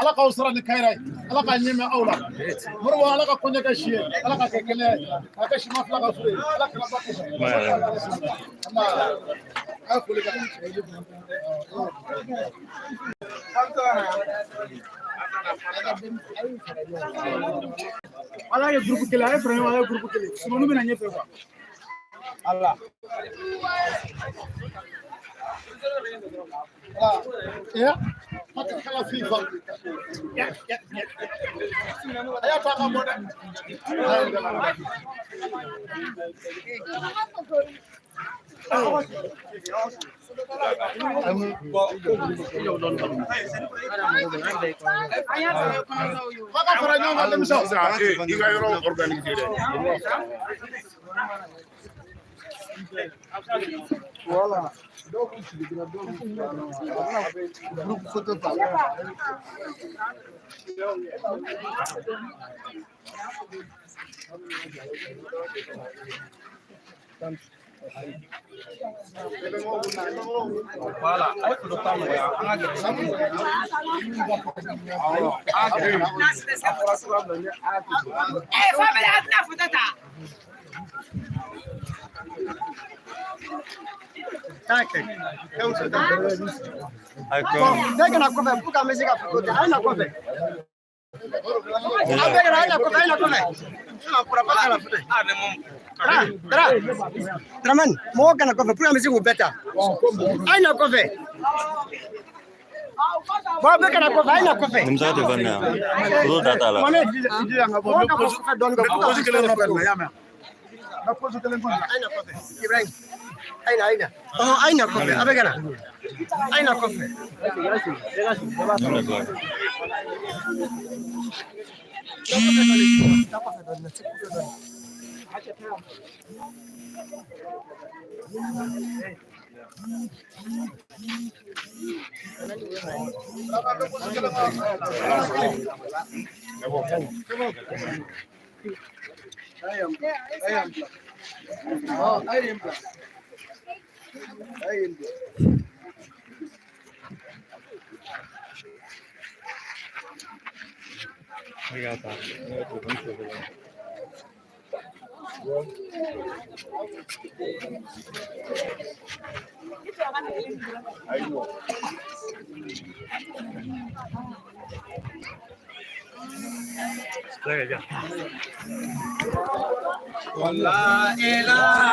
ala ka usra ni kairai ala ka nyeme aula murwa ala ka kunya ka shiye ala ka kekele aka shima fla ka fure ala ka ba ka ama akuli ka ala ye groupe kele ay frère ala groupe kele sunu bina nyefe quoi Allah ya mata kala FIFA ya aya paka moda maka fara nyonga demso iga yoro organiser voilà donc tu dis groupe photo pas voilà ay photo pas ya anga famille atna photo ta Take. Dai que na cover, puka musica puka. Ai na cover. Traman, mo kana cover, puka musica better. Ai na cover. Mo be kana cover, ai na cover. Nimsa te vanna. Ro data la. Mo don go puka musica na cover. Na pose kelen ko. Ai na cover. Ibrahim. Aina. Oh, aina cover. Abegana. Aina cover. La ilaha